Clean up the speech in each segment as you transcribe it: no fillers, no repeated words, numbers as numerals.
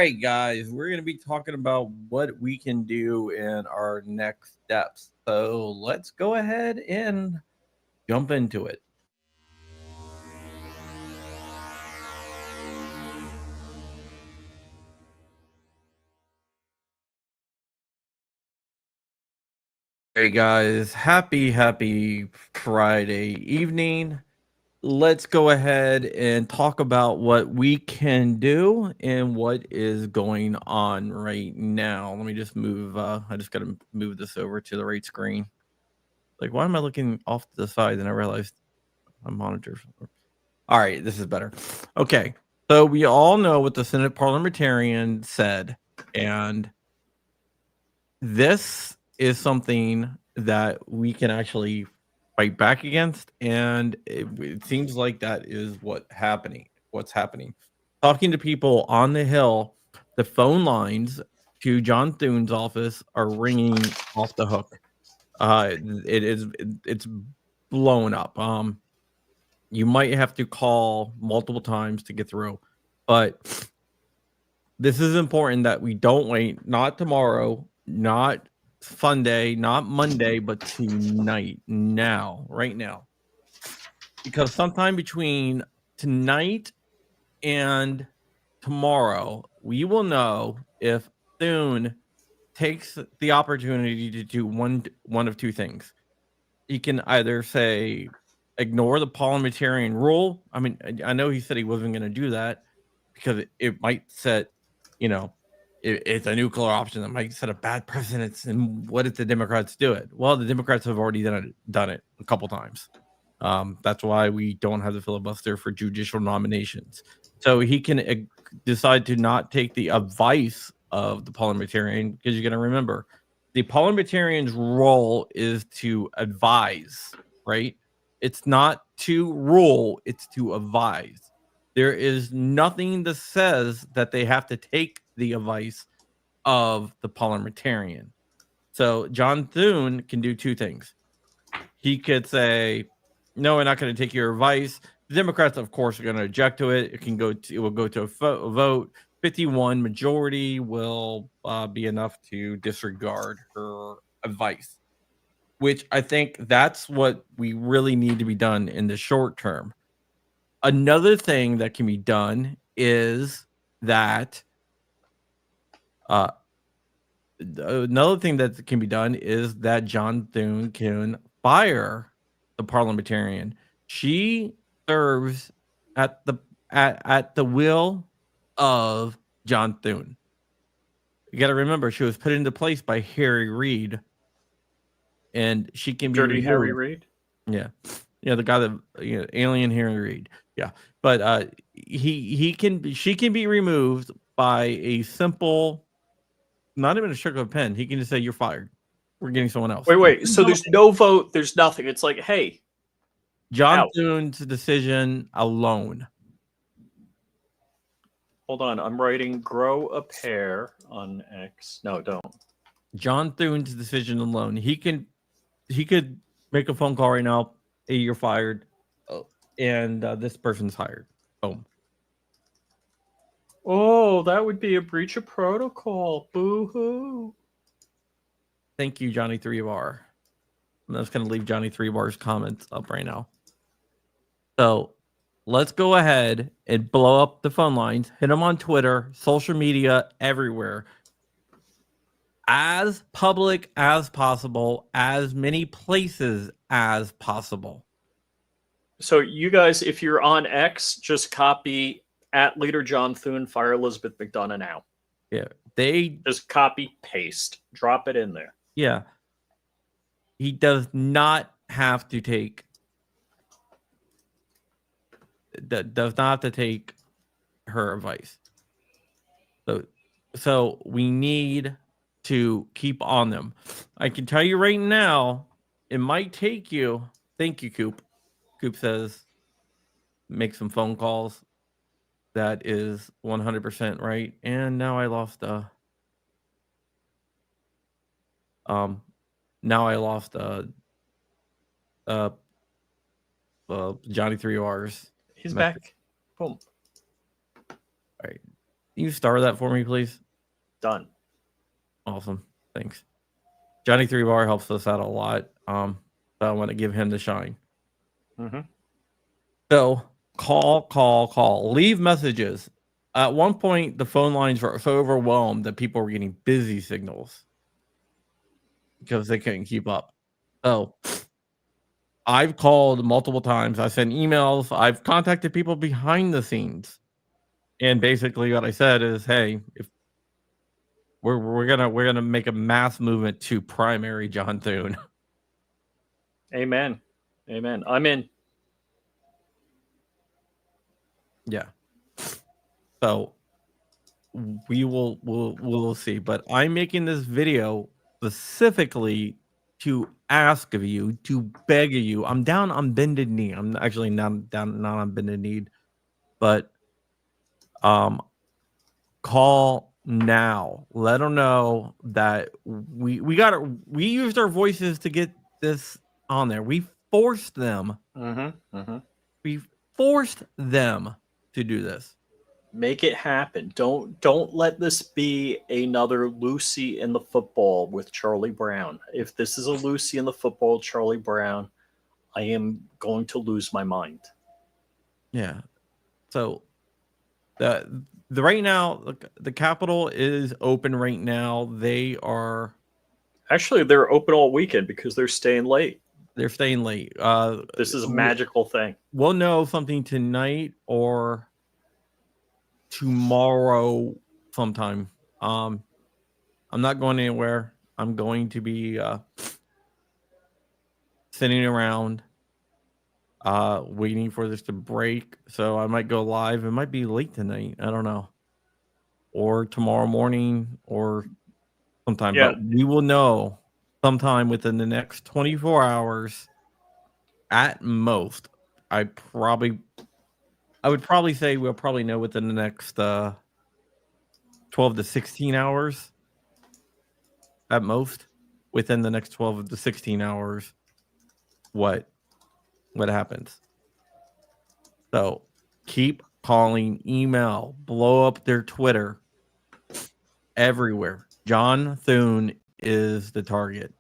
right, guys, we're going to be talking about what we can do in our next steps. So let's go ahead and jump into it. Hey guys, happy Friday evening. Let's go ahead and talk about what we can do and what is going on right now. Let me just move I just got to move this over to the right screen. Like, why am I looking off to the side? And I realized my monitor. All right, this is better. Okay, so we all know what the Senate parliamentarian said, and this is something that we can actually fight back against, and it seems like that is what's happening. Talking to people on the Hill, the phone lines to John Thune's office are ringing off the hook. It's blown up. You might have to call multiple times to get through, but this is important that we don't wait. Not tomorrow, not Sunday, not Monday, but tonight, right now, because sometime between tonight and tomorrow, we will know if Thune takes the opportunity to do one of two things. He can either say ignore the parliamentarian rule. I mean, I know he said he wasn't going to do that because it might set, it's a nuclear option that might set a bad precedence. And what if the Democrats do it? Well, the Democrats have already done it a couple times. That's why we don't have the filibuster for judicial nominations. So he can decide to not take the advice of the parliamentarian, because you're going to remember the parliamentarian's role is to advise, right? It's not to rule, it's to advise. There is nothing that says that they have to take the advice of the parliamentarian. So John Thune can do two things. He could say, no, we're not going to take your advice. The Democrats, of course, are going to object to it. It will go to a vote. 51 majority will be enough to disregard her advice, which I think that's what we really need to be done in the short term. Another thing that can be done is that John Thune can fire the parliamentarian. She serves at the will of John Thune. You got to remember, she was put into place by Harry Reid, and she can be removed. Harry Reid. Yeah, the guy that alien Harry Reid. Yeah, but she can be removed by a simple, not even a stroke of a pen. He can just say, "You're fired. We're getting someone else." Wait. So there's no vote. There's nothing. It's like, hey, John Thune's decision alone. Hold on, I'm writing grow a pair on X. No, don't. John Thune's decision alone. He could make a phone call right now. Hey, you're fired, and this person's hired. Boom. Oh, that would be a breach of protocol. Boo-hoo. Thank you, Johnny 3bar. I'm just going to leave Johnny 3bar's comments up right now. So let's go ahead and blow up the phone lines. Hit them on Twitter, social media, everywhere. As public as possible, as many places as possible. So you guys, if you're on X, just copy at Leader John Thune, fire Elizabeth McDonough now. Yeah, they just copy, paste, drop it in there. Yeah, he does not have to take. That does not have to take her advice. So we need to keep on them. I can tell you right now, it might take you. Thank you, Coop. Coop says, make some phone calls. That is 100% right. And now I lost Johnny 3R's. He's back. Boom. All right. Can you star that for me, please? Done. Awesome. Thanks. Johnny 3 Bar helps us out a lot. So I want to give him the shine. Mm-hmm. So call. Leave messages. At one point, the phone lines were so overwhelmed that people were getting busy signals because they couldn't keep up. So I've called multiple times. I sent emails. I've contacted people behind the scenes. And basically what I said is, hey, if we're gonna make a mass movement to primary John Thune. Amen. Amen. I'm in. Yeah. So we'll see. But I'm making this video specifically to ask of you, to beg of you. I'm down on bended knee. I'm actually not on bended knee, but call now. Let them know that we used our voices to get this on there. We forced them. Mm-hmm. Mm-hmm. We forced them to do this. Make it happen. Don't let this be another Lucy in the football with Charlie Brown. If this is a Lucy in the football with Charlie Brown, I am going to lose my mind. Yeah. So the right now the Capitol is open right now. They are Actually, they're open all weekend because they're staying late. They're staying late. This is a magical thing. We'll know something tonight or tomorrow sometime. I'm not going anywhere. I'm going to be sitting around waiting for this to break. So I might go live. It might be late tonight. I don't know. Or tomorrow morning or sometime. Yeah. But we will know sometime within the next 24 hours at most. I would probably say we'll probably know within the next 12 to 16 hours at most. Within the next 12 to 16 hours what happens. So keep calling, email, blow up their Twitter everywhere. John Thune is the target.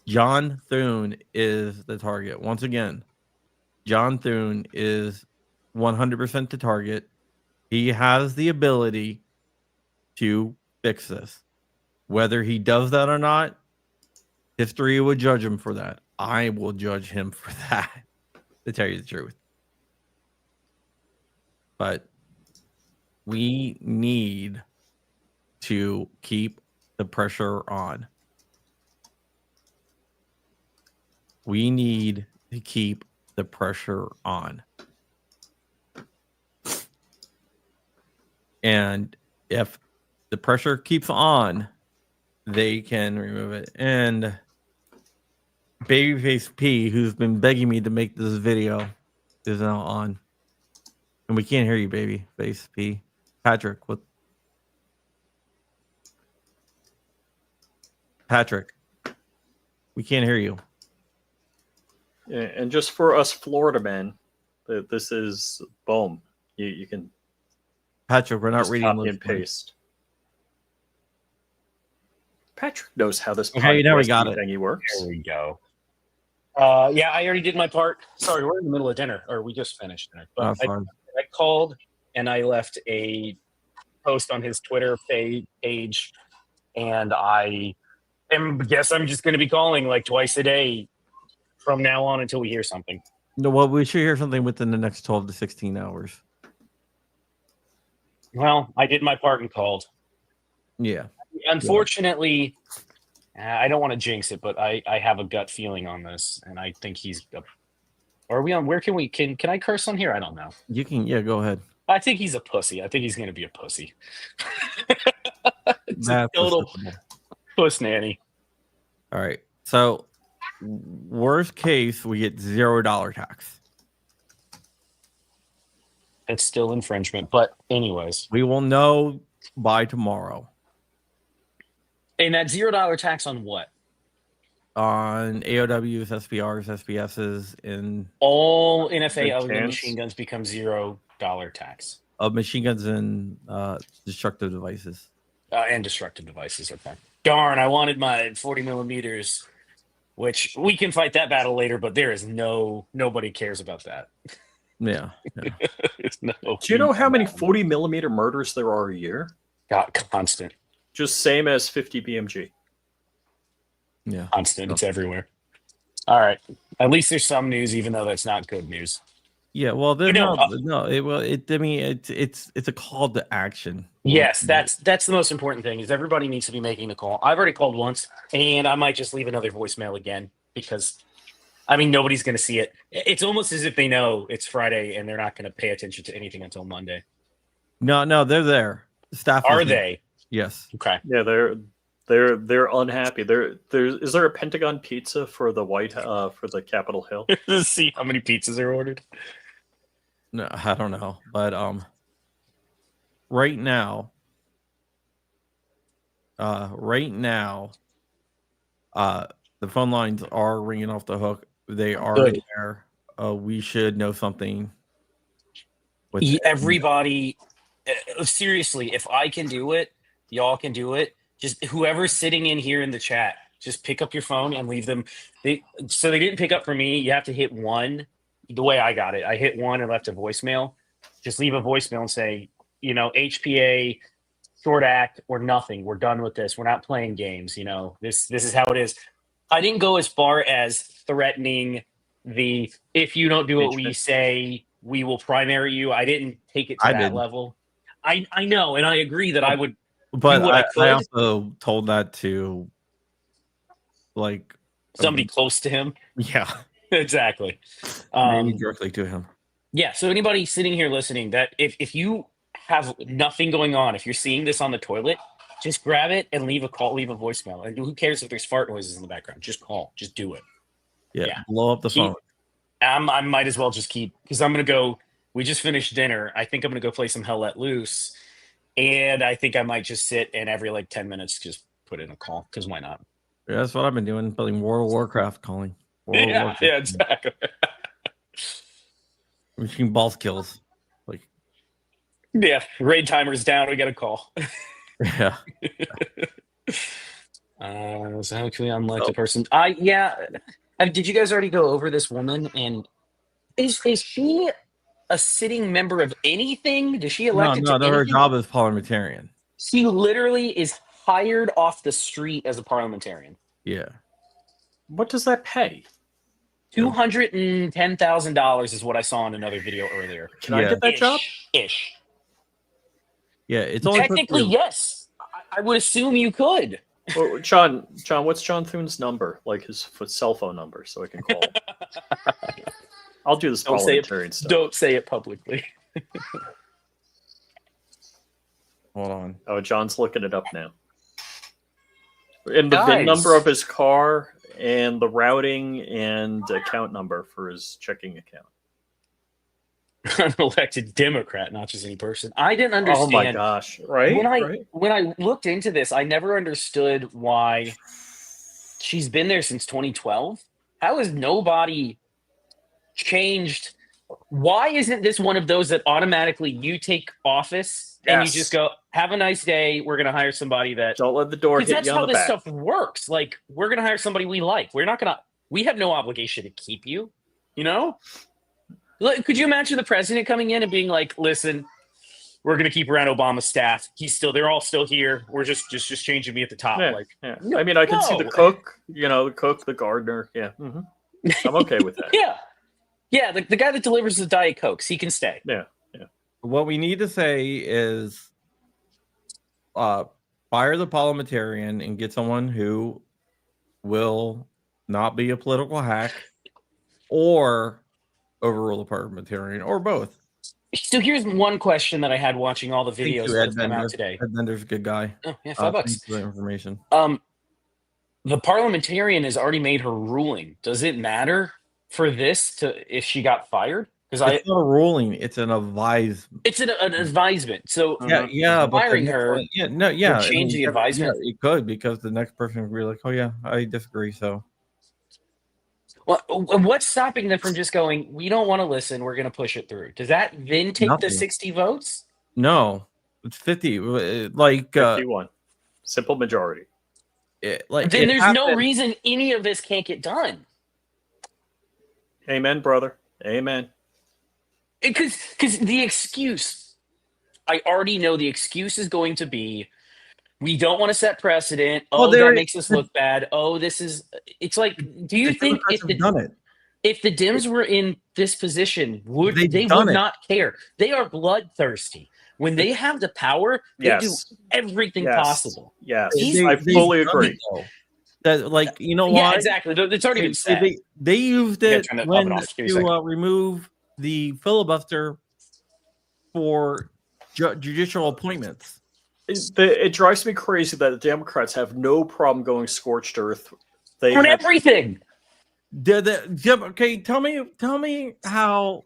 John Thune is the target. Once again, John Thune is 100% the target. He has the ability to fix this. Whether he does that or not, history will judge him for that. I will judge him for that, to tell you the truth. But we need to keep the pressure on. We need to keep the pressure on. And if the pressure keeps on, they can remove it. And Babyface P, who's been begging me to make this video, is now on. And we can't hear you, Babyface P. Patrick, what? Patrick, we can't hear you. And just for us Florida men, this is boom. You can Patrick, we're not just reading copy and paste. Patrick knows how this okay, now we got it. thingy works. There we go. Yeah, I already did my part. Sorry, we're in the middle of dinner, or we just finished dinner. But I called and I left a post on his Twitter page, and I guess I'm just going to be calling like twice a day from now on until we hear something. No, well, we should hear something within the next 12 to 16 hours. Well, I did my part and called. Yeah. Unfortunately, I don't want to jinx it, but I have a gut feeling on this, and I think he's. Are we on? Where can we? Can I curse on here? I don't know. You can. Yeah, go ahead. I think he's a pussy. I think he's going to be a pussy. That's total puss nanny. All right. So, worst case, we get $0 tax. It's still infringement, but anyways, we will know by tomorrow. And that $0 tax on what? On AOWs, SPRs, SPSs, and all NFA other than machine guns become $0 tax. of machine guns and destructive devices. And destructive devices. Okay. Darn, I wanted my 40 millimeters, which we can fight that battle later, but there is nobody cares about that. Yeah. Do you know how many 40 millimeter murders there are a year? God, constant. Just same as 50 BMG. Yeah. Constant. It's everywhere. All right. At least there's some news, even though that's not good news. Yeah, well, there's it's a call to action. Yes, that's the most important thing. Is everybody needs to be making the call. I've already called once, and I might just leave another voicemail again because, I mean, nobody's going to see it. It's almost as if they know it's Friday and they're not going to pay attention to anything until Monday. No, they're there. Staff are they? Yes. Okay. Yeah, they're unhappy. Is there a Pentagon pizza for the for the Capitol Hill? See how many pizzas are ordered. No, I don't know, but right now, the phone lines are ringing off the hook. They are Good. there. We should know something. Everybody, seriously, if I can do it, y'all can do it. Just whoever's sitting in here in the chat, just pick up your phone and leave them. So they didn't pick up for me. You have to hit 1. The way I got it, I hit 1 and left a voicemail. Just leave a voicemail and say, HPA, short act, or nothing. We're done with this. We're not playing games. This is how it is. I didn't go as far as threatening if you don't do what we say, we will primary you. I didn't take it to that level. I know, and I agree that I would. But I also told that to somebody close to him. Yeah. Exactly. Maybe directly to him. Yeah. So anybody sitting here listening, that if you have nothing going on, if you're seeing this on the toilet, just grab it and leave a voicemail. And who cares if there's fart noises in the background? Just call. Just do it. Yeah. Blow up the phone. I might as well just keep, because I'm gonna go. We just finished dinner. I think I'm gonna go play some Hell Let Loose, and I think I might just sit and every 10 minutes just put in a call, because why not? Yeah, that's what I've been doing. Playing World of Warcraft, calling. Yeah, exactly. Machine balls kills. Yeah, raid timer's down. We got a call. Yeah. So how can we unelect a person? Did you guys already go over this woman? And is she a sitting member of anything? Does she elect? No, her job is parliamentarian. She literally is hired off the street as a parliamentarian. Yeah. What does that pay? $210,000 is what I saw in another video earlier. Can I get that job? Ish. Yeah, it's only technically yes. I would assume you could. Well, John, what's John Thune's number? His cell phone number, so I can call. I'll do this parliamentarian stuff. Don't say it publicly. Hold on. Oh, John's looking it up now. And the VIN number of his car, and the routing and account number for his checking account. An elected Democrat, not just any person. I didn't understand. Oh my gosh! Right? When I looked into this, I never understood why she's been there since 2012. How has nobody changed? Why isn't this one of those that automatically you take office and you just go, have a nice day, we're going to hire somebody that... Don't let the door hit you on the back. That's how this stuff works. We're going to hire somebody we like. We have no obligation to keep you, Could you imagine the president coming in and being like, listen, we're going to keep around Obama's staff. They're all still here. We're just changing me at the top. Yeah. I mean, I can see the cook, the gardener. Yeah. Mm-hmm. I'm okay with that. Yeah, the guy that delivers the Diet Cokes, he can stay. Yeah. What we need to say is fire the parliamentarian and get someone who will not be a political hack or overrule the parliamentarian, or both. So here's one question that I had watching all the videos that have come out today. Ed Bender's a good guy. Oh, yeah, $5. Thanks for the information. The parliamentarian has already made her ruling. Does it matter for this if she got fired? Because it's not a ruling; it's an advisement. It's an advisement. So but firing her, change the advisement. Yeah, it could, because the next person would be like, "Oh yeah, I disagree." So, well, what's stopping them from just going? We don't want to listen. We're going to push it through. Does that then take the 60 votes? No, it's 50. Like 51. Simple majority. Then there's no reason any of this can't get done. Amen, brother. Amen. Because the excuse, I already know the excuse is going to be, we don't want to set precedent. Oh, that makes us look bad. Oh, this is. It's like, do you think if the Dems were in this position, they would not care? They are bloodthirsty. When they have the power, they do everything possible. Yes, I fully agree. That, like, you know why? Yeah, exactly. It's already been said. They used it to remove the filibuster for judicial appointments. It drives me crazy that the Democrats have no problem going scorched earth. They on everything. Okay, tell me how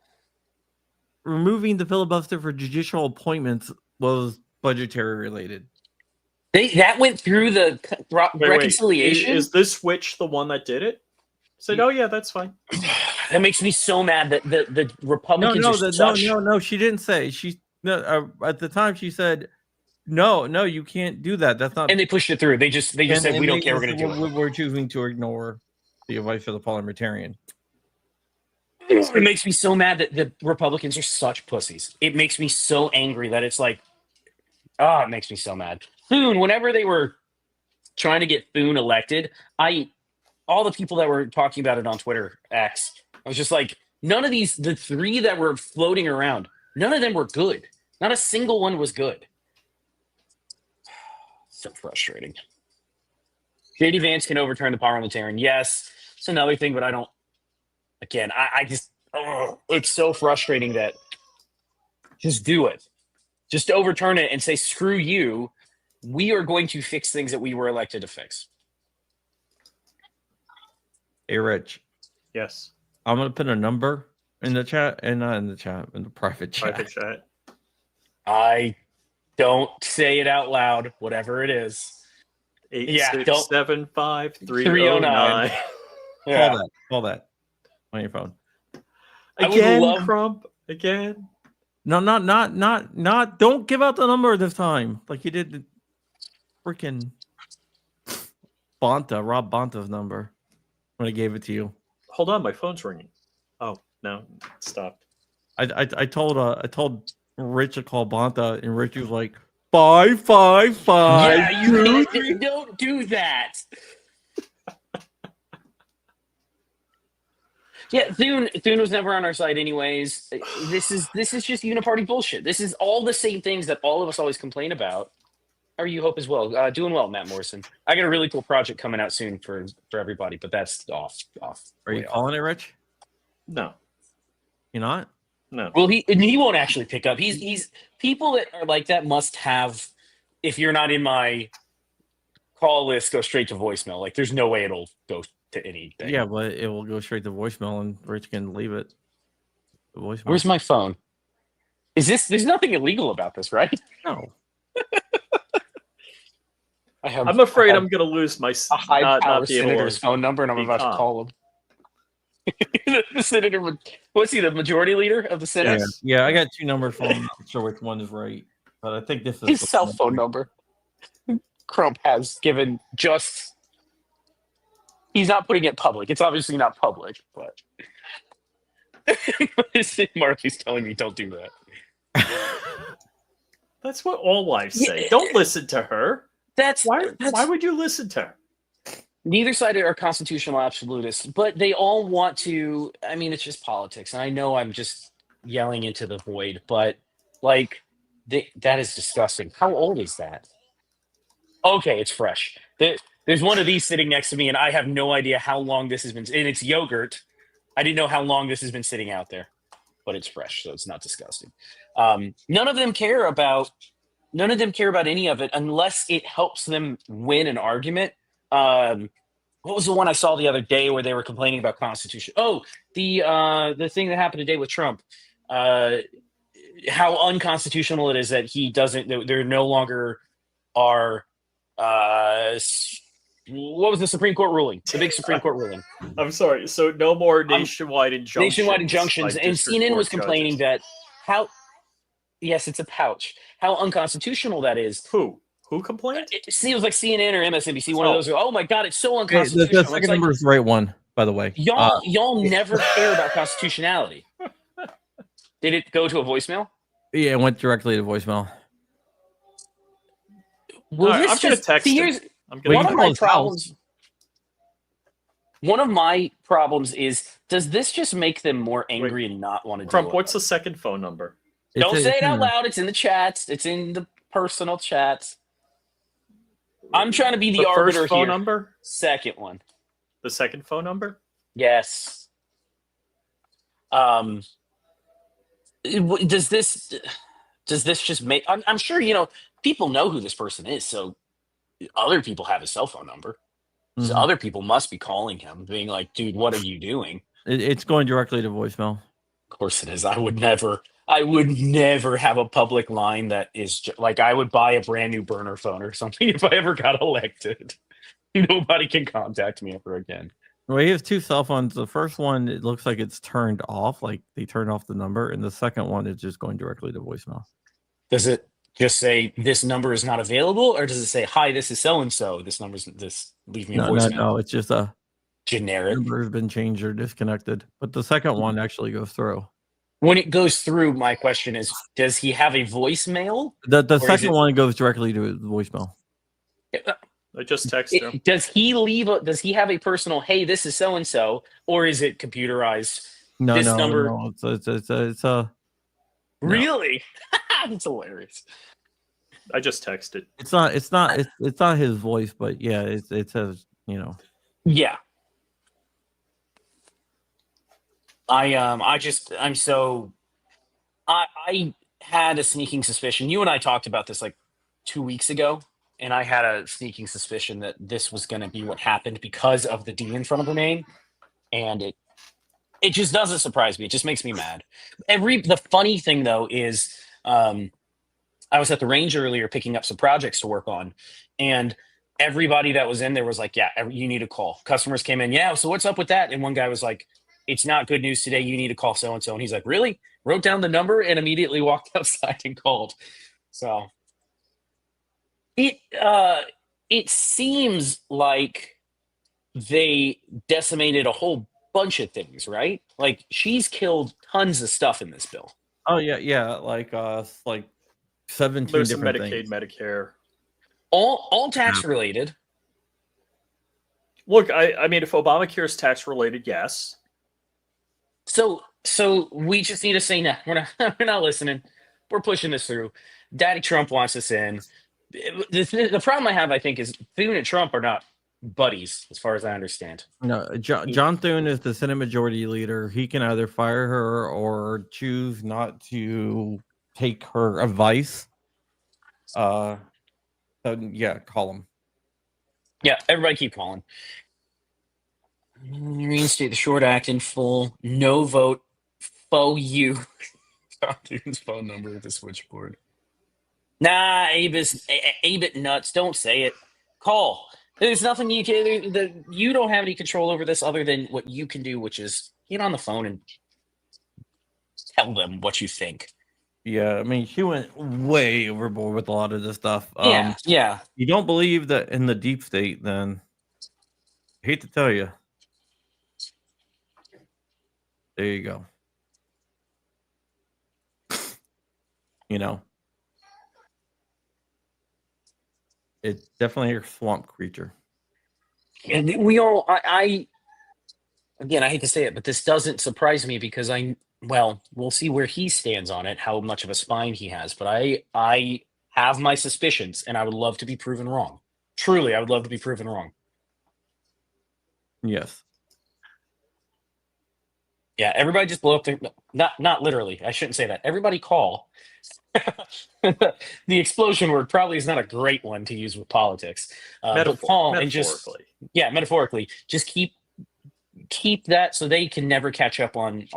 removing the filibuster for judicial appointments was budgetary related. That went through the reconciliation. Is this Witch the one that did it? Said, oh yeah, that's fine. That makes me so mad that the Republicans No, she didn't say. At the time she said, no, you can't do that. That's not. And they pushed it through. They just said, we don't care. We're going to do it. We're choosing to ignore the advice of the parliamentarian. It makes me so mad that the Republicans are such pussies. It makes me so angry that it's like, it makes me so mad. Thune, whenever they were trying to get Thune elected, all the people that were talking about it on Twitter, X, I was just like, none of these, the three that were floating around, none of them were good. Not a single one was good. So frustrating. JD Vance can overturn the parliamentarian. Yes, it's another thing, but I don't. Again, I just, it's so frustrating that just do it. Just overturn it and say, screw you. We are going to fix things that we were elected to fix. Hey, Rich. Yes. I'm going to put a number in the chat, and not in the chat, in the private chat. Private chat. I don't say it out loud, whatever it is. 8675309. Yeah. Call that on your phone. Again, Crump. Again. No, not. Don't give out the number this time, like you did the freaking Rob Bonta's number when I gave it to you. Hold on, my phone's ringing. Oh no, it stopped. I told Rich to call Bonta, and Rich was like 555. Yeah, you don't do that. Yeah, Thune was never on our side anyways. This is just uniparty bullshit. This is all the same things that all of us always complain about. How are you, Hope, as well? Doing well, Matt Morrison. I got a really cool project coming out soon for everybody, but that's off. Are you calling it, Rich? No. You're not? No. Well, he won't actually pick up. He's people that are like that must have, if you're not in my call list, go straight to voicemail. Like there's no way it'll go to anything. Yeah, but it will go straight to voicemail and Rich can leave it. The voicemail. Where's my phone? There's nothing illegal about this, right? No. I'm afraid I'm going to lose my high-power senator's phone number, and I'm about to call him. The senator, what's he, the majority leader of the Senate? Yeah, I got two numbers from him. I'm not sure which one is right, but I think this is his cell phone number. Crump has given just. He's not putting it public. It's obviously not public, but Marley's telling me don't do that. That's what all wives say. Don't listen to her. Why would you listen to her? Neither side are constitutional absolutists, but they all want to. I mean, it's just politics, and I know I'm just yelling into the void, but like that is disgusting. How old is that? Okay, it's fresh. There's one of these sitting next to me, and I have no idea how long this has been. And it's yogurt. I didn't know how long this has been sitting out there, but it's fresh, so it's not disgusting. None of them care about any of it unless it helps them win an argument. What was the one I saw the other day where they were complaining about Constitution? Oh, the thing that happened today with Trump. How unconstitutional it is that he doesn't. There no longer are. What was the Supreme Court ruling? The big Supreme Court ruling. I'm sorry. So no more nationwide injunctions. Nationwide injunctions, and CNN was complaining that how. Yes, it's a pouch. How unconstitutional that is. Who complained? See, it was like CNN or MSNBC. One of those. Oh my God, it's so Okay, unconstitutional. the second number is the right one, by the way. Y'all never care about constitutionality. Did it go to a voicemail? Yeah, it went directly to voicemail. Well, right, I'm going to text him. One of my problems. One of my problems is, does this just make them more angry and not want to Crump, deal with what's the second phone number? Don't say it out loud. It's in the chats. It's in the personal chats. I'm trying to be the arbiter first phone here. Number? Second one. The second phone number? Yes. Does this just make? I'm sure people know who this person is, so other people have his cell phone number. Mm-hmm. So other people must be calling him, being like, "Dude, what are you doing?" It's going directly to voicemail. Of course it is. I would never have a public line that is like, I would buy a brand new burner phone or something if I ever got elected. Nobody can contact me ever again. Well, he has two cell phones. The first one, it looks like it's turned off, like they turned off the number, and the second one is just going directly to voicemail. Does it just say this number is not available, or does it say, "Hi, this is so and so. This number's this. Leave me a voicemail." No. It's just a generic number has been changed or disconnected. But the second one actually goes through. When it goes through, my question is, does he have a voicemail? The second one goes directly to his voicemail. I just texted him. Does he have a personal, "Hey, this is so and so," or is it computerized? No, number. It's a really. It's hilarious. I just texted. It's not his voice, but yeah, it says, Yeah. I had a sneaking suspicion. You and I talked about this like 2 weeks ago, and I had a sneaking suspicion that this was going to be what happened because of the D in front of her name, and it just doesn't surprise me. It just makes me mad. The funny thing though is, I was at the range earlier picking up some projects to work on, and everybody that was in there was like, "Yeah, you need to call." Customers came in, "Yeah, so what's up with that?" And one guy was like, "It's not good news today. You need to call so and so." And he's like, "Really?" Wrote down the number and immediately walked outside and called. So it seems like they decimated a whole bunch of things, right? Like, she's killed tons of stuff in this bill. Oh yeah, like 17 There's different some Medicaid, things. Medicare, all tax related. Look, I mean, if Obamacare is tax related, yes. So we just need to say no. We're not listening. We're pushing this through. Daddy Trump wants us in. The problem I have, I think, is Thune and Trump are not buddies, as far as I understand. No, John Thune is the Senate Majority Leader. He can either fire her or choose not to take her advice. So yeah, call him. Yeah, everybody keep calling. Reinstate the short act in full. No vote. Faux you. John Thune's phone number at the switchboard. Nah, Abe nuts. Don't say it. Call. There's nothing you can. You don't have any control over this other than what you can do, which is get on the phone and tell them what you think. Yeah, I mean, she went way overboard with a lot of this stuff. Yeah. You don't believe that in the deep state, then I hate to tell you. There you go. It's definitely a swamp creature. And we all, again, I hate to say it, but this doesn't surprise me because we'll see where he stands on it, how much of a spine he has. But I have my suspicions, and I would love to be proven wrong. Truly, I would love to be proven wrong. Yes. Yeah, everybody just blow up their... Not literally. I shouldn't say that. Everybody call. The explosion word probably is not a great one to use with politics. But call and just... Yeah, metaphorically. Just keep that so they can never catch up on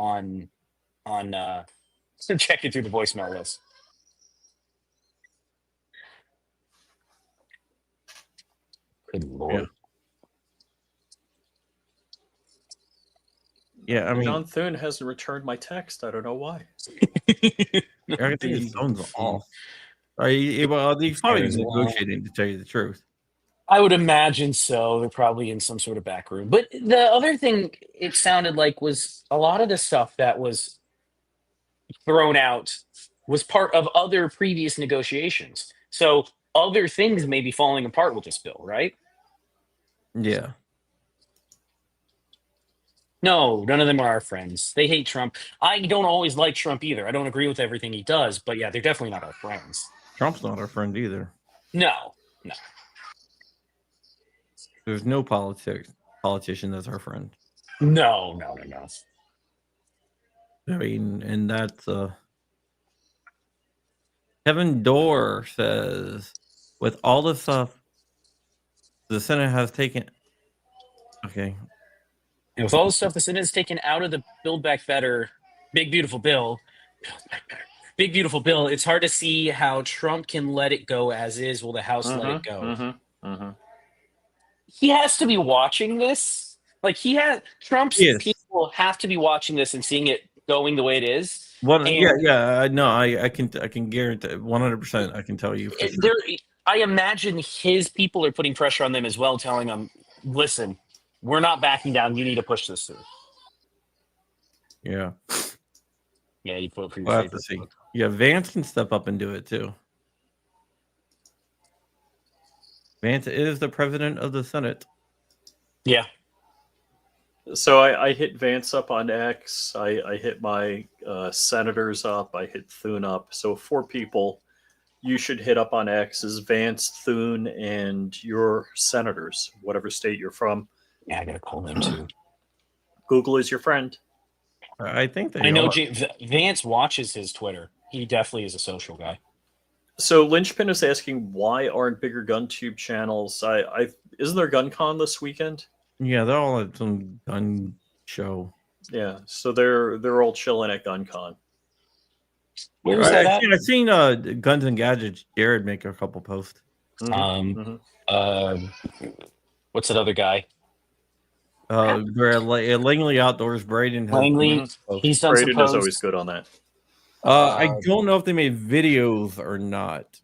checking through the voicemail list. Good Lord. Yeah, I mean, John Thune hasn't returned my text. I don't know why. I think his phone's off. Well, he's probably As well. negotiating, to tell you the truth. I would imagine so. They're probably in some sort of back room. But the other thing it sounded like was a lot of the stuff that was thrown out was part of other previous negotiations. So other things may be falling apart with this bill, right? Yeah. No, none of them are our friends. They hate Trump. I don't always like Trump either. I don't agree with everything he does, but yeah, they're definitely not our friends. Trump's not our friend either. No. There's no politician that's our friend. No. I mean, and that's Kevin Dorr says, with all the stuff the Senate has taken. Okay. And with all the stuff the Senate has taken out of the Build Back Better, Big Beautiful Bill, it's hard to see how Trump can let it go as is. Will the House let it go? He has to be watching this. Like Trump's people have to be watching this and seeing it going the way it is. No, I can guarantee 100%. I can tell you. For sure. I imagine his people are putting pressure on them as well, telling them, "Listen, we're not backing down. You need to push this through." Yeah. Yeah, you vote for your We'll have favorite. to see. Yeah, Vance can step up and do it too. Vance is the president of the Senate. Yeah. So I hit Vance up on X. I hit my senators up. I hit Thune up. So 4 people you should hit up on X is Vance, Thune, and your senators, whatever state you're from. Yeah, I gotta call them too. Google is your friend. I think they I know are. Vance watches his Twitter. He definitely is a social guy. So Lynchpin is asking, why aren't bigger gun tube channels? Isn't there GunCon this weekend? Yeah, they're all at some gun show. Yeah, so they're all chilling at GunCon. Where was that at? I've seen Guns and Gadgets. Jared make a couple posts. What's that other guy? They're at Langley Outdoors. Braden. Langley. He's done Braden some is always good on that. I don't know if they made videos or not.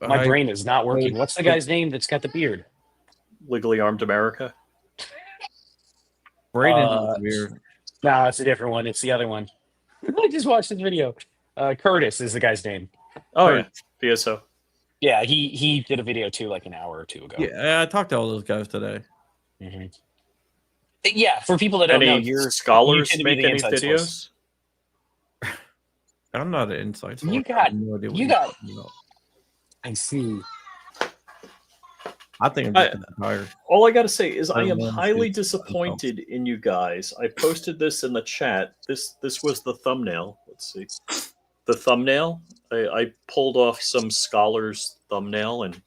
My brain is not working. What's the guy's name that's got the beard? Legally Armed America. Braden is weird. No, it's a different one. It's the other one. I just watched this video. Curtis is the guy's name. Oh, Curtis. yeah. PSO. Yeah, he did a video too, like an hour or two ago. Yeah, I talked to all those guys today. Mm-hmm. Yeah, for people that don't know, you're scholars you make any inside videos? Source. I'm not an inside source. You got. I see. I think I'm just tired. All I got to say is I am know. highly disappointed in you guys. I posted this in the chat. This was the thumbnail. Let's see. The thumbnail. I pulled off some scholars thumbnail and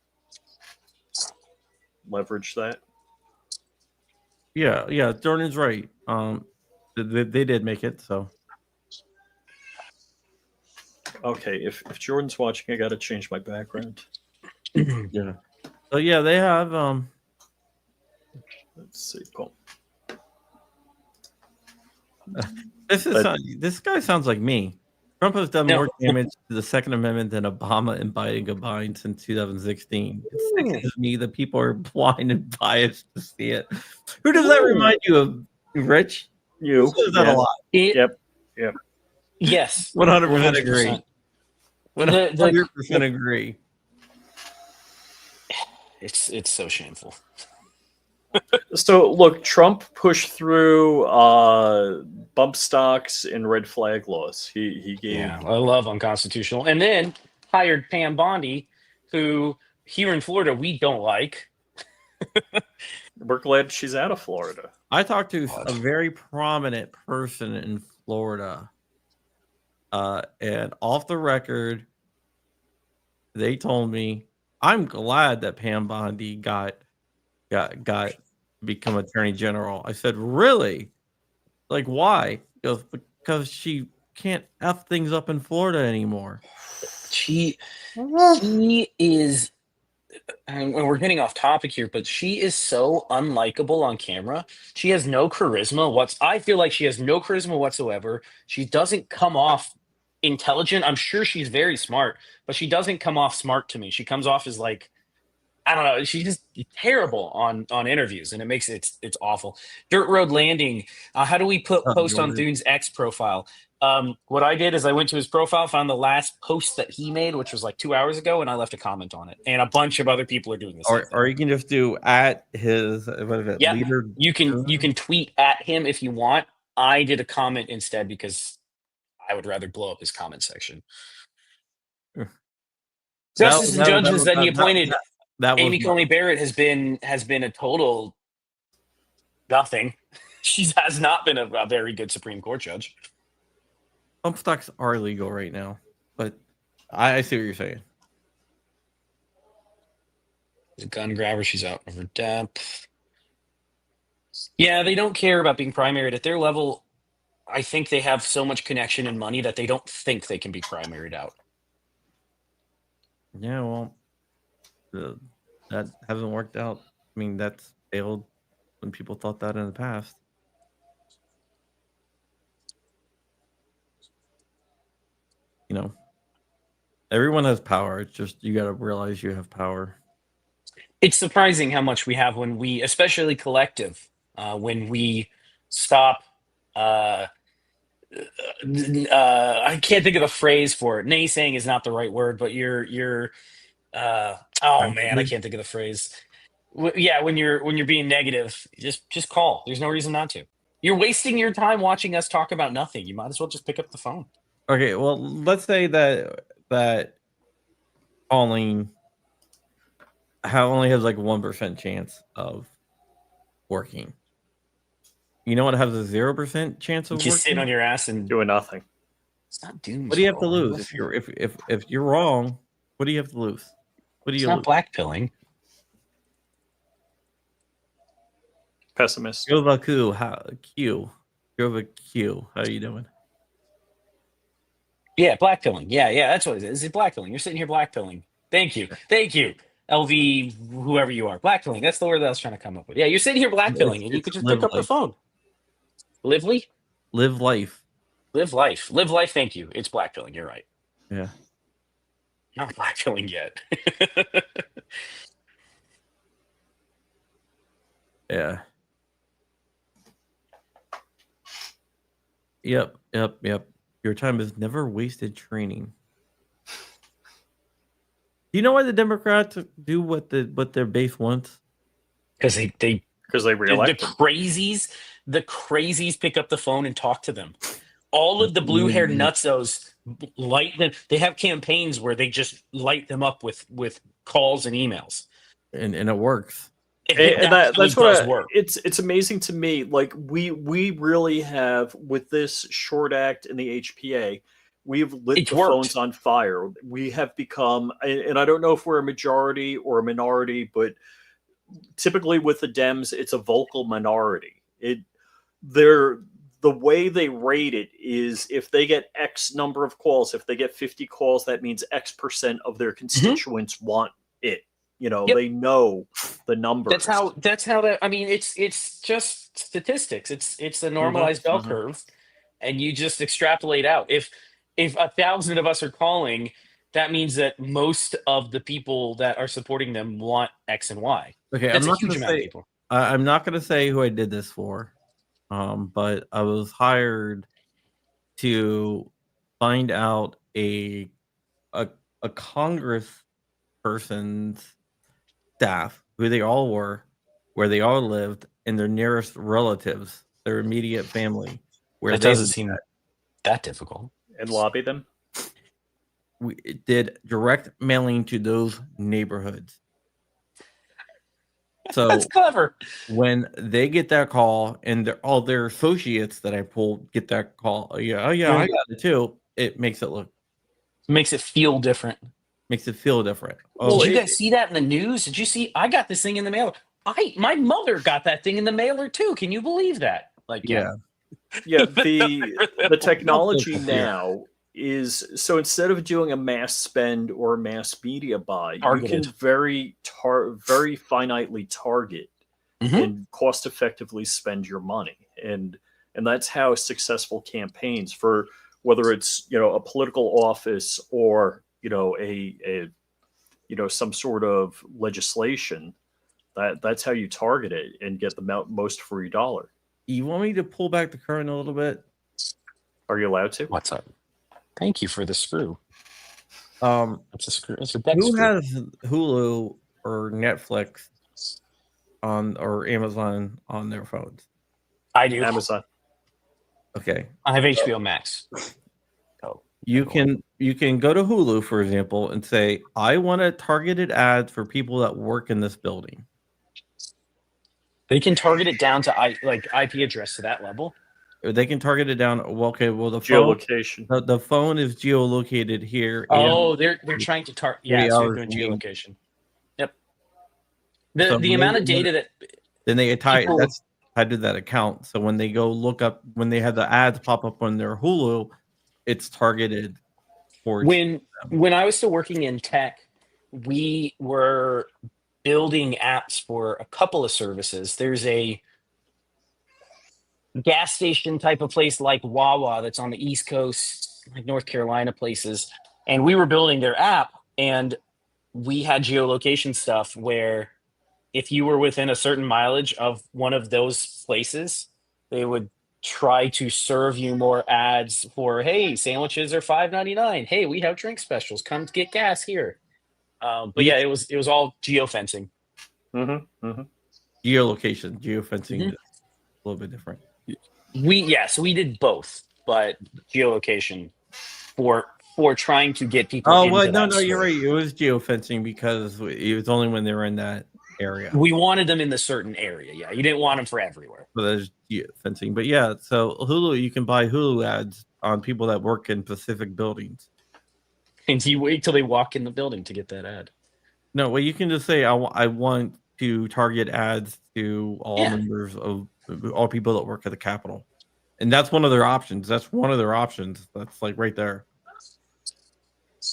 leveraged that. Yeah, Jordan's right. They did make it, so. Okay, if Jordan's watching, I got to change my background. Yeah. So yeah, they have Let's see. Cool. This guy sounds like me. Trump has done more damage to the Second Amendment than Obama and Biden combined since 2016. It sickens me that people are blind and biased to see it. Who does that remind you of, Rich? You. Says that a lot. Yep. Yes. 100% agree. 100% agree. It's so shameful. So look, Trump pushed through bump stocks and red flag laws. He gave. Yeah, I love unconstitutional, and then hired Pam Bondi, who here in Florida we don't like. We're glad she's out of Florida. I talked to a very prominent person in Florida, and off the record, they told me, "I'm glad that Pam Bondi got become Attorney General." I said, "Really? Like, why?" He goes, "Because she can't F things up in Florida anymore." She is and we're getting off topic here, but she is so unlikable on camera. She has no charisma. I feel like she has no charisma whatsoever. She doesn't come off intelligent. I'm sure she's very smart, but she doesn't come off smart to me. She comes off as like, I don't know. She's just terrible on interviews, and it makes it's awful. Dirt Road Landing. How do we post on Thune's X profile? What I did is I went to his profile, found the last post that he made, which was like 2 hours ago, and I left a comment on it. And a bunch of other people are doing this. Or you can just do at his what is it? Yeah, Leader. you can tweet at him if you want. I did a comment instead because I would rather blow up his comment section. Justice and judges that he appointed. Amy Coney Barrett has been a total nothing. She has not been a very good Supreme Court judge. Bump stocks are illegal right now, but I see what you're saying. The gun grabber, she's out of her depth. Yeah, they don't care about being primaried at their level. I think they have so much connection and money that they don't think they can be primaried out. Yeah, well, that hasn't worked out. I mean, that's failed when people thought that in the past. You know, everyone has power. It's just you got to realize you have power. It's surprising how much we have when we, especially collective, when we stop. I can't think of the phrase for it. Naysaying is not the right word, but you're. Oh man, I can't think of the phrase. Yeah, when you're being negative, just call. There's no reason not to. You're wasting your time watching us talk about nothing. You might as well just pick up the phone. Okay, well, let's say that calling only has like 1% chance of working. You know what has a 0% chance of working? Just sit on your ass and doing nothing. It's not doom. What do you have to lose if you're wrong? What do you have to lose? What do you? It's not blackpilling. Pessimist. How Q? How are you doing? Yeah, blackpilling. Yeah, that's what it is. It's blackpilling. You're sitting here blackpilling. Thank you. LV, whoever you are. Blackpilling. That's the word that I was trying to come up with. Yeah, you're sitting here blackpilling, and you could just pick up the phone. Live life. Live life. Thank you. It's blackpilling. You're right. Yeah. Not blackpilling yet. Yeah. Yep. Your time is never wasted training. Do you know why the Democrats do what their base wants? Because they reelect the crazies pick up the phone and talk to them. All of the blue-haired nutsos light them. They have campaigns where they just light them up with calls and emails, and it works. And that's what work. It's amazing to me. Like we really have, with this short act in the HPA, we've lit the phones on fire. We have become, and I don't know if we're a majority or a minority, but typically with the Dems, it's a vocal minority. The way they rate it is if they get X number of calls, if they get 50 calls, that means X% of their constituents want it. You know, they know the numbers. That's how that. I mean, it's just statistics. It's a normalized bell curve, and you just extrapolate out. If 1,000 of us are calling, that means that most of the people that are supporting them want X and Y. Okay, that's a huge amount of people. I'm not going to say who I did this for, but I was hired to find out a Congress person's staff, who they all were, where they all lived, and their nearest relatives, their immediate family. Where it doesn't seem that difficult. And lobby them? We did direct mailing to those neighborhoods. So that's clever. When they get that call, and all their associates that I pulled get that call, I got it too. It makes it feel different. Oh, did you guys see that in the news? Did you see? I got this thing in the mailer. My mother got that thing in the mailer too. Can you believe that? Like, the technology now is so instead of doing a mass spend or a mass media buy, Targeted. you can very finitely target and cost effectively spend your money. And that's how successful campaigns, for whether it's a political office or a some sort of legislation, that's how you target it and get the most for your dollar. You want me to pull back the curtain a little bit? Are you allowed to? What's up? Thank you for the screw. That's a screw. It's a deck Who screw. has Hulu or Netflix or Amazon on their phones? I do. Amazon. Okay. I have HBO Max. You can go to Hulu, for example, and say, I want a targeted ad for people that work in this building. They can target it down to IP address to that level. They can target it down. Well, okay. Well, the geolocation. The phone is geolocated here. Oh, they're trying to target. Yeah, so you're doing geolocation. Yep. The amount of data that then they tie that's tied to that account. So when they go look up, when they have the ads pop up on their Hulu, it's targeted for when I was still working in tech, we were building apps for a couple of services. There's a gas station type of place like Wawa that's on the East Coast, like North Carolina places, and we were building their app, and we had geolocation stuff where if you were within a certain mileage of one of those places, they would try to serve you more ads for, hey, sandwiches are $5.99. Hey, we have drink specials. Come get gas here. But yeah, it was all geofencing. Geolocation, geofencing is a little bit different. So we did both, but geolocation for trying to get people. Oh well, no, you're right. It was geofencing because it was only when they were in that area. We wanted them in the certain area. Yeah, you didn't want them for everywhere. But there's geofencing. But yeah, so Hulu, you can buy Hulu ads on people that work in specific buildings. And you wait till they walk in the building to get that ad. No, well, you can just say I want to target ads to all members of all people that work at the Capitol, and that's one of their options. That's like right there.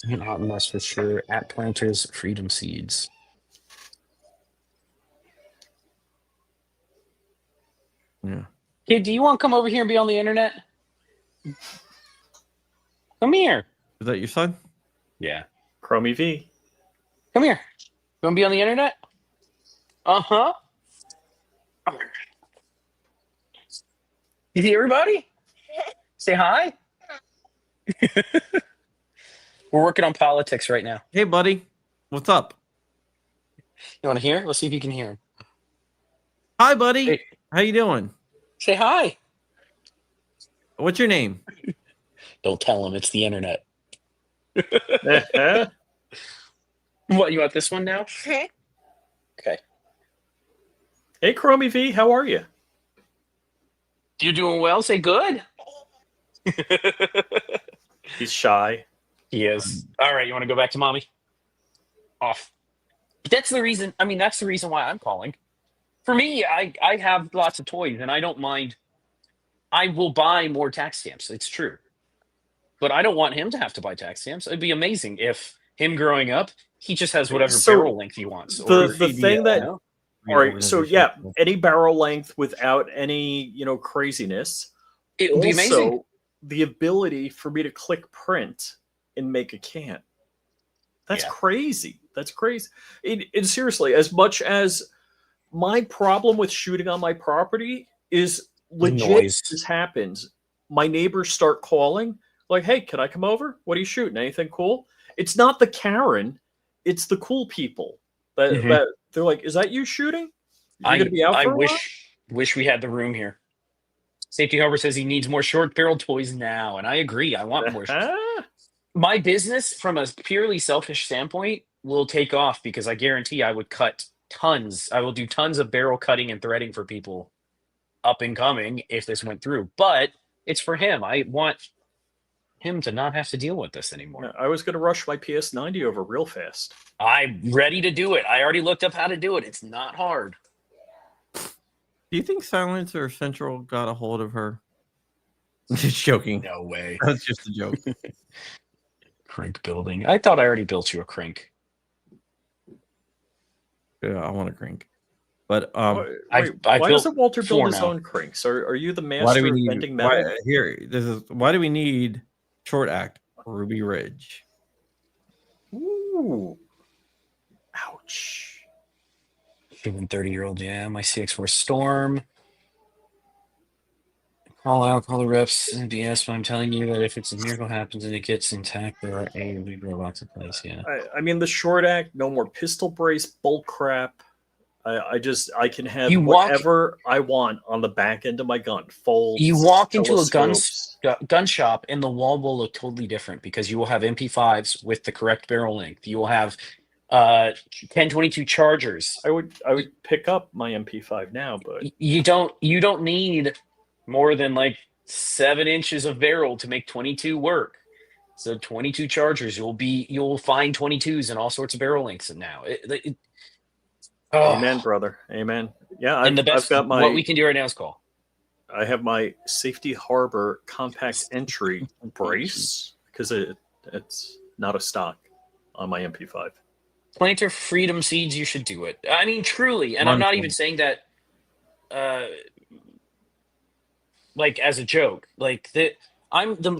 Not unless for sure. At Planters, Freedom Seeds. Yeah. Kid, do you want to come over here and be on the internet? Come here. Is that your son? Yeah. Crumpy V. Come here. You want to be on the internet? Uh-huh. You see everybody? Say hi. We're working on politics right now. Hey, buddy. What's up? You want to hear? Let's see if you can hear him. Hi, buddy. Hey. How you doing? Say hi. What's your name? Don't tell him. It's the internet. What, you want this one now? Okay. Hey, Crumpy V, how are you? You doing well? Say good. He's shy. He is. All right, you want to go back to mommy? Off. That's the reason. I mean, that's the reason why I'm calling. For me, I have lots of toys, and I don't mind. I will buy more tax stamps. It's true. But I don't want him to have to buy tax stamps. It'd be amazing if him growing up, he just has whatever barrel length he wants. The thing that... All right, so yeah, any barrel length without any, craziness. It would be amazing. The ability for me to click print and make a can. That's crazy. That's crazy. And seriously, as much as my problem with shooting on my property is legit, this happens. My neighbors start calling, like, hey, can I come over? What are you shooting? Anything cool? It's not the Karen, it's the cool people that they're like, is that you shooting? You're gonna be out for a while? Wish we had the room here. Safety Harbor says he needs more short barrel toys now, and I agree. I want more. My business, from a purely selfish standpoint, will take off because I guarantee I would cut tons. I will do tons of barrel cutting and threading for people up and coming if this went through. But it's for him. I want him to not have to deal with this anymore. Yeah, I was going to rush my PS90 over real fast. I'm ready to do it. I already looked up how to do it. It's not hard. Do you think Silencer Central got a hold of her? Just joking. No way. That's just a joke. Crink building. I thought I already built you a crink. Yeah, I want a crink. But why doesn't Walter build his own crinks? Are you the master why do we of need bending metal? why do we need short act Ruby Ridge? Ooh. Ouch. 30-year-old, yeah. My CX4 Storm. Call out, call the reps, and BS, but I'm telling you that if it's a miracle happens and it gets intact, there are a big robots in place, yeah. I mean, the short act, no more pistol brace, bull crap. I can have whatever I want on the back end of my gun. Folds. You walk into a gun shop, and the wall will look totally different because you will have MP5s with the correct barrel length. You will have 1022 chargers. I would pick up my MP5 now, but you don't need more than like 7 inches of barrel to make 22 work. So 22 chargers, you'll find 22s in all sorts of barrel lengths now. Amen, brother. Amen. Yeah, I've got my. What we can do right now is call. I have my Safety Harbor compact entry brace because it's not a stock on my MP5. Planter Freedom Seeds, you should do it. I mean, truly, and I'm not even saying that like as a joke. Like the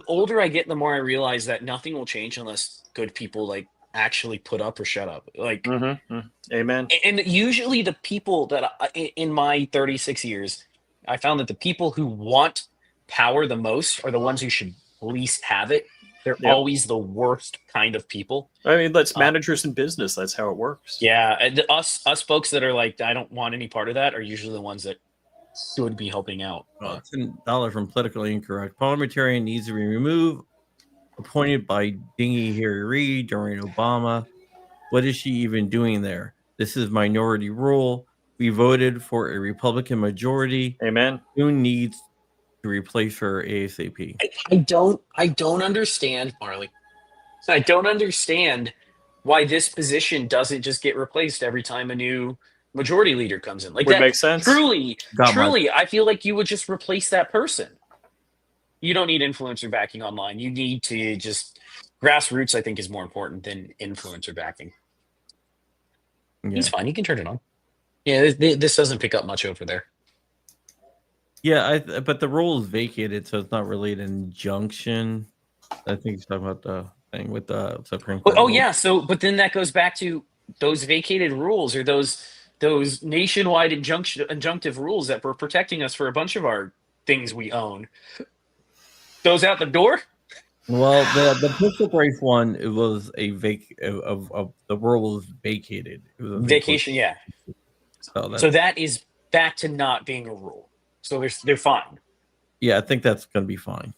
older I get, the more I realize that nothing will change unless good people like actually put up or shut up. Like Amen. And usually the people that in my 36 years, I found that the people who want power the most are the ones who should least have it. They're always the worst kind of people. I mean, that's managers in business. That's how it works. Yeah. And us folks that are like, I don't want any part of that, are usually the ones that should be helping out. $10 from Politically Incorrect. Parliamentarian needs to be removed. Appointed by Dingy Harry Reid during Obama. What is she even doing there? This is minority rule. We voted for a Republican majority. Amen. Who needs to replace her ASAP? I don't understand, Marley. I don't understand why this position doesn't just get replaced every time a new majority leader comes in. Like would that make sense. Truly, I feel like you would just replace that person. You don't need influencer backing online. You need to just grassroots, I think, is more important than influencer backing. Yeah. He's fine. He can turn it on. Yeah, this doesn't pick up much over there. Yeah, but the rule is vacated, so it's not really an injunction. I think he's talking about the thing with the Supreme Court. Oh, yeah. So, but then that goes back to those vacated rules or those nationwide injunctive rules that were protecting us for a bunch of our things we own. Goes out the door. Well, the pistol brace one, it was a of the rule was vacated. It was a vacation, yeah. So that is back to not being a rule. So they're fine. Yeah, I think that's going to be fine.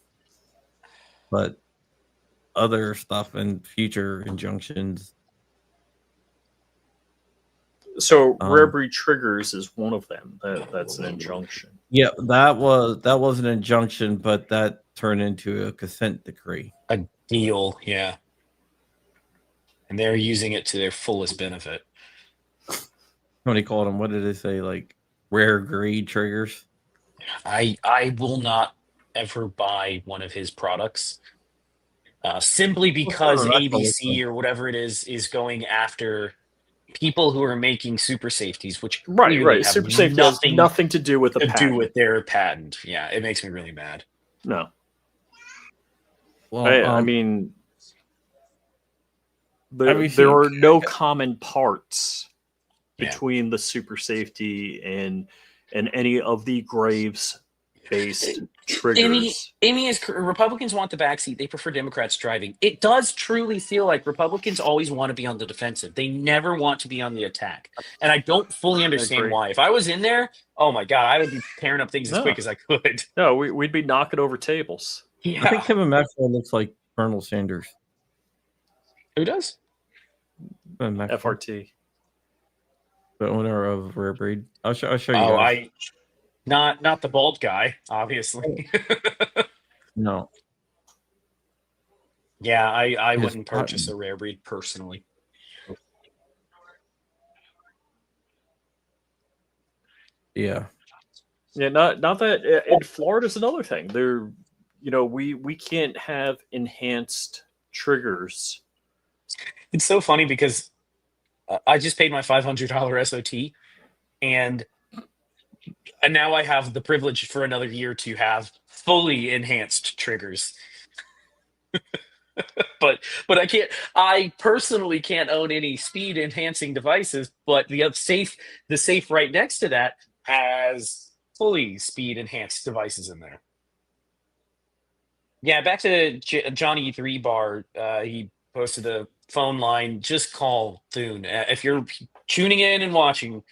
But other stuff and future injunctions. So rare breed triggers is one of them. That's an injunction. Yeah, that was an injunction, but that turned into a consent decree. A deal, yeah. And they're using it to their fullest benefit. Somebody called them. What did they say? Like rare greed triggers. I will not ever buy one of his products, simply because ABC or whatever it is going after people who are making super safeties, which right. Super safety has nothing to do with their patent. Yeah, it makes me really mad. No. Well, I mean, there are no common parts between the super safety and any of the Graves-based triggers. Amy is Republicans want the backseat. They prefer Democrats driving. It does truly feel like Republicans always want to be on the defensive. They never want to be on the attack. And I don't fully understand why. If I was in there, oh my God, I would be tearing up things as quick as I could. No, we'd be knocking over tables. Yeah. I think Kevin Maxwell looks like Colonel Sanders. Who does? FRT. The owner of Rare Breed. I'll show you. Oh, not the bald guy, obviously. No. Yeah, I wouldn't purchase a Rare Breed personally. Yeah. Yeah, not that in Florida's another thing. we can't have enhanced triggers. It's so funny because I just paid my $500 SOT, and now I have the privilege for another year to have fully enhanced triggers. but I personally can't own any speed enhancing devices, but the safe right next to that has fully speed enhanced devices in there. Yeah, back to Johnny 3 Bar. He posted a phone line. Just call Thune. If you're tuning in and watching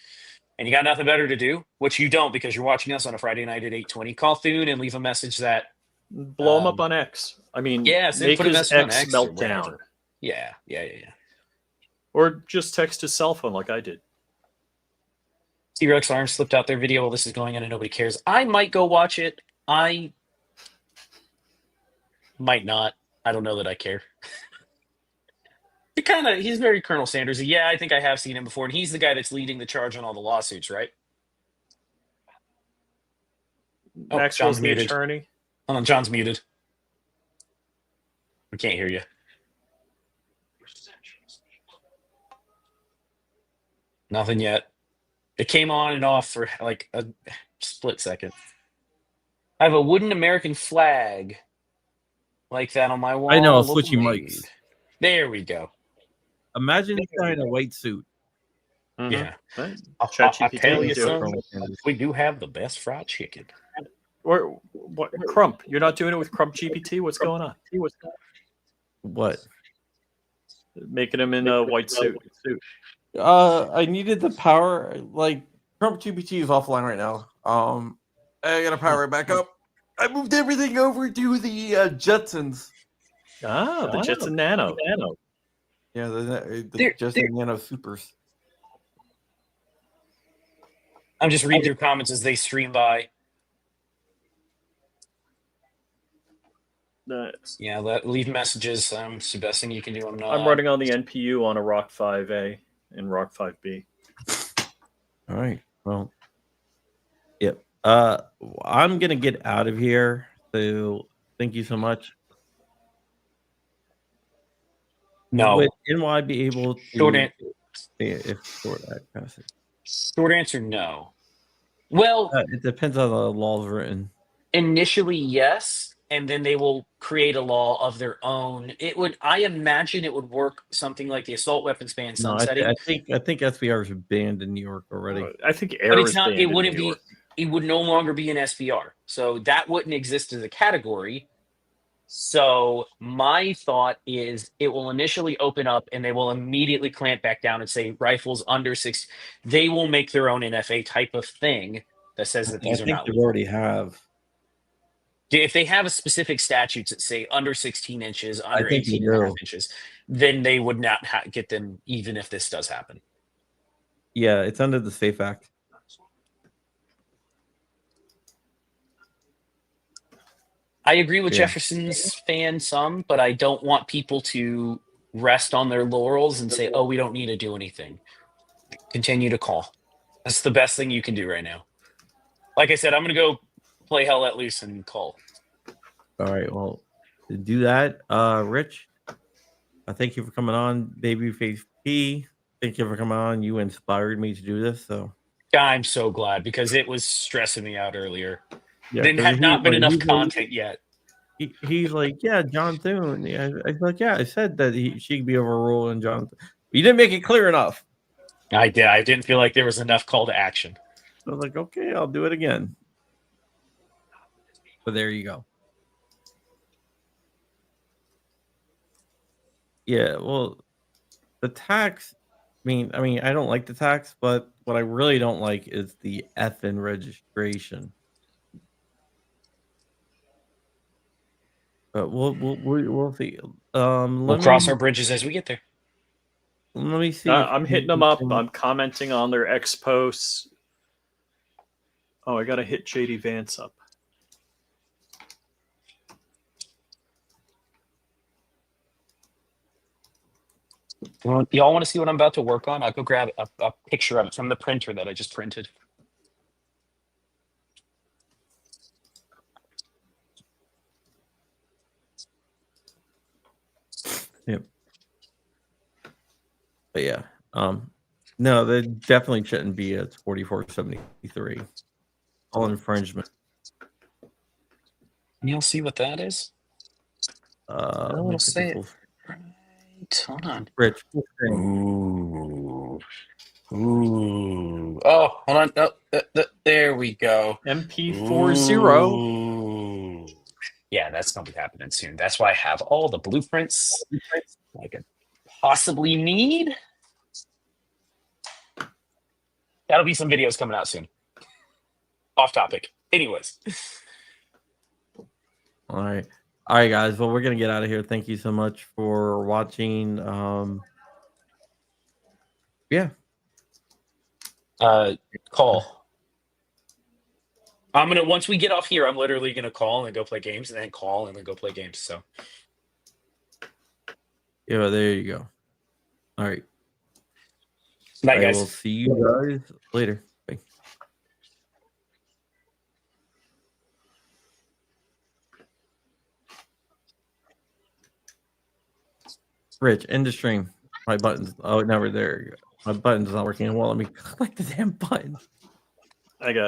and you got nothing better to do, which you don't because you're watching us on a Friday night at 8:20, call Thune and leave a message that blow him up on X. I mean, make put his X melt down. Yeah. Or just text his cell phone like I did. T-Rex Arms slipped out their video while this is going on and nobody cares. I might go watch it. I might not. I don't know that I care. He's very Colonel Sanders. Yeah, I think I have seen him before, and he's the guy that's leading the charge on all the lawsuits, right? Maxwell's the attorney. Hold on, John's muted. We can't hear you. Nothing yet. It came on and off for like a split second. I have a wooden American flag like that on my wall. I know, switching mics. There we go. Imagine this guy in a white suit. Mm-hmm. Yeah. Right. I'll tell you something. We do have the best fried chicken. Or what? Crump? You're not doing it with Crump GPT? What's going on? What? Making him in a white suit. I needed the power. Like Crump GPT is offline right now. I gotta power it back up. I moved everything over to the Jetsons. The Jetson Nano. Yeah, the Jetson Nano Supers. I'm just reading through comments as they stream by. Yeah, leave messages. It's the best thing you can do. I'm running on the NPU on a Rock 5A and Rock 5B. All right. Well, yep. I'm gonna get out of here. So thank you so much. No. Would NY be able to short answer? Short answer, no. Well, it depends on the laws written. Initially, yes, and then they will create a law of their own. I imagine it would work something like the assault weapons ban sunsetting. I think SBR is banned in New York already. I think air is banned in New York. It would no longer be an SBR, so that wouldn't exist as a category. So my thought is it will initially open up and they will immediately clamp back down and say rifles under 6. They will make their own NFA type of thing that says that these are not legal. They already have. If they have a specific statutes that say under 16 inches, under 18.5 inches, then they would not get them even if this does happen. Yeah, it's under the SAFE Act. I agree with Jefferson's fan some, but I don't want people to rest on their laurels and say, oh, we don't need to do anything. Continue to call. That's the best thing you can do right now. Like I said, I'm going to go play Hell Let Loose and call. All right, well, to do that, Rich, thank you for coming on. Babyface P, thank you for coming on. You inspired me to do this. So I'm so glad because it was stressing me out earlier. Yeah, there had not been enough content yet. He's like, yeah, John Thune. Yeah, I was like, yeah, I said that she could be overruled and John. You didn't make it clear enough. I did. I didn't feel like there was enough call to action. I was like, okay, I'll do it again. But there you go. Yeah, well, the tax. I mean, I don't like the tax, but what I really don't like is the effing registration. But we'll see. We'll cross our bridges as we get there. Let me see. I'm hitting them up. I'm commenting on their X posts. Oh, I got to hit JD Vance up. Y'all want to see what I'm about to work on? I'll go grab a picture of it from the printer that I just printed. Yep. But yeah, no, they definitely shouldn't be at 4473. All infringement. You'll see what that is. Let me It'll put the say full- right. Hold on. Rich, full screen. Ooh. Ooh. Oh, hold on. Oh, there we go. MP40. Ooh. Yeah, that's going to be happening soon. That's why I have all the blueprints I could possibly need. That'll be some videos coming out soon. Off topic. Anyways. All right, guys. Well, we're gonna get out of here. Thank you so much for watching. Yeah. Call. I'm gonna once we get off here, I'm literally gonna call and go play games, and then call and then go play games. So. Yeah. There you go. All right. Night, I guys. will see you guys later. Bye. Rich, end the stream. My buttons. Oh, never there. My button's not working. Well, let me click the damn button. I got